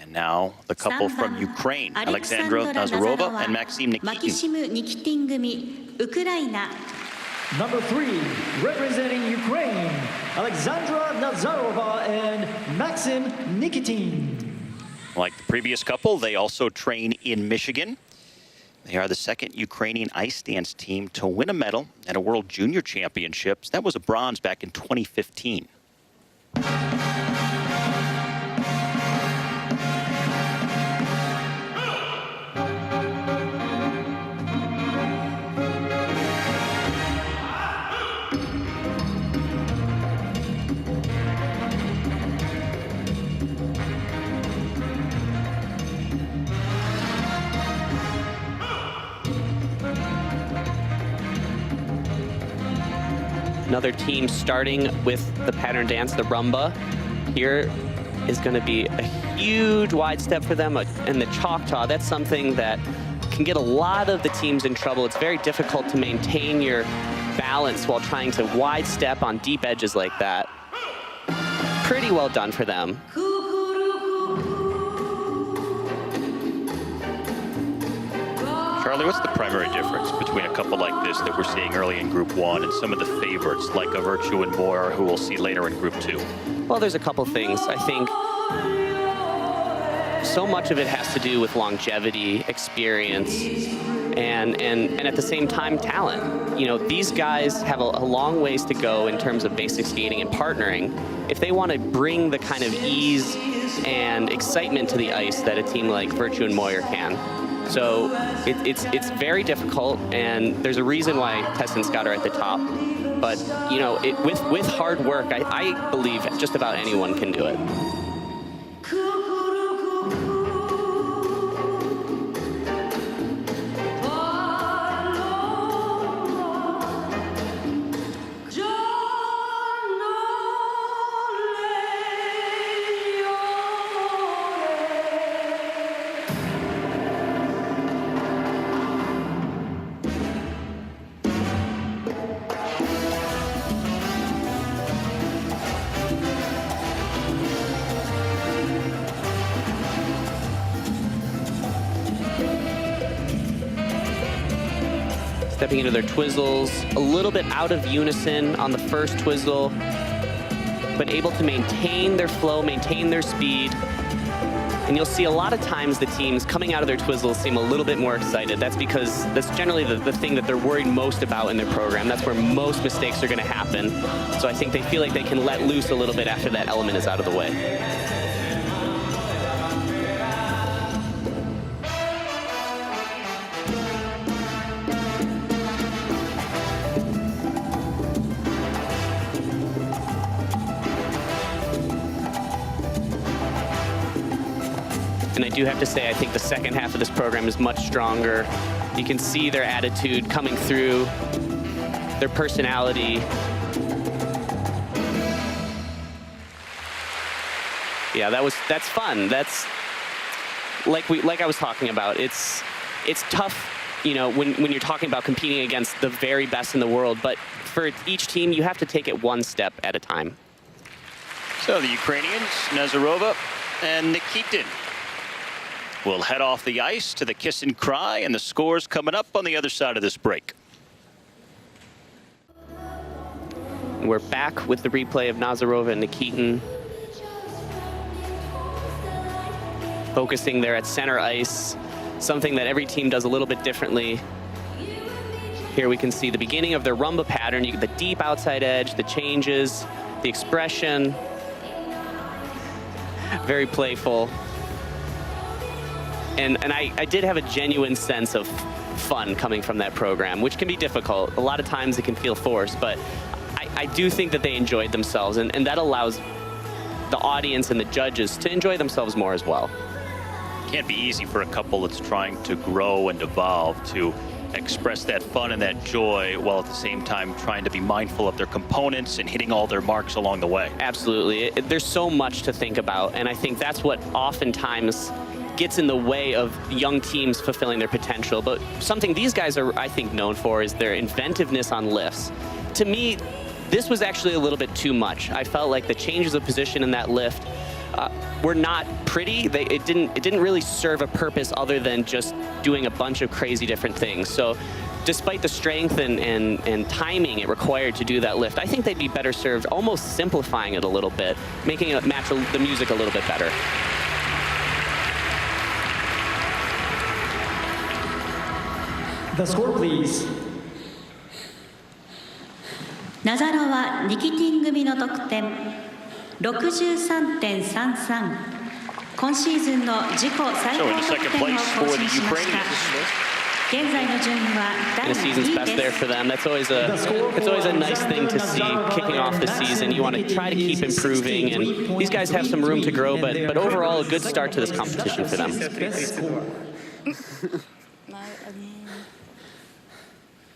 And now the couple from Ukraine, Alexandra Nazarova and Maxim Nikitin. Number 3, representing Ukraine, Alexandra Nazarova and Maxim Nikitin. Like the previous couple, they also train in Michigan. They are the second Ukrainian ice dance team to win a medal at a World Junior Championships. That was a bronze back in 2015. Another team starting with the pattern dance, the rumba. Here is going to be a huge wide step for them. And the Choctaw, that's something that can get a lot of the teams in trouble. It's very difficult to maintain your balance while trying to wide step on deep edges like that. Pretty well done for them. Charlie, what's the primary difference between a couple like this that we're seeing early in Group 1 and some of the favorites like a Virtue and Moore, who we'll see later in Group 2? Well, there's a couple things. I think so much of it has to do with longevity, experience, and at the same time, talent. You know, these guys have a long ways to go in terms of basic skating and partnering. If they want to bring the kind of ease and excitement to the ice that a team like Virtue and Moyer can. So it's very difficult, and there's a reason why Tess and Scott are at the top. But, you know, with hard work, I believe just about anyone can do it. Stepping into their twizzles, a little bit out of unison on the first twizzle, but able to maintain their flow, maintain their speed. And you'll see a lot of times the teams coming out of their twizzles seem a little bit more excited. That's because that's generally the thing that they're worried most about in their program. That's where most mistakes are going to happen. So I think they feel like they can let loose a little bit after that element is out of the way. And I do have to say, I think the second half of this program is much stronger. You can see their attitude coming through, their personality. Yeah, that's fun. That's like I was talking about. It's tough, you know, when you're talking about competing against the very best in the world. But for each team, you have to take it one step at a time. So the Ukrainians, Nazarova and Nikitin, will head off the ice to the kiss and cry, and the scores coming up on the other side of this break. We're back with the replay of Nazarova and Nikitin. Focusing there at center ice, something that every team does a little bit differently. Here we can see the beginning of their rumba pattern. You get the deep outside edge, the changes, the expression. Very playful. And I did have a genuine sense of fun coming from that program, which can be difficult. A lot of times it can feel forced, but I do think that they enjoyed themselves, and that allows the audience and the judges to enjoy themselves more as well. Can't be easy for a couple that's trying to grow and evolve to express that fun and that joy while at the same time trying to be mindful of their components and hitting all their marks along the way. Absolutely. There's so much to think about, and I think that's what oftentimes gets in the way of young teams fulfilling their potential. But something these guys are, I think, known for is their inventiveness on lifts. To me, this was actually a little bit too much. I felt like the changes of position in that lift were not pretty. It didn't really serve a purpose other than just doing a bunch of crazy different things. So despite the strength and timing it required to do that lift, I think they'd be better served almost simplifying it a little bit, making it match the music a little bit better. The score, please. ナザロワ・ニキティン組の得点 63.33。今シーズンの自己最高得点を更新しました。現在の順位は第 The season's 2位 best で there す。 for them. It's always a nice thing to see kicking off the season. You want to try to keep improving, and these guys have some room to grow, but overall a good start to this competition for them.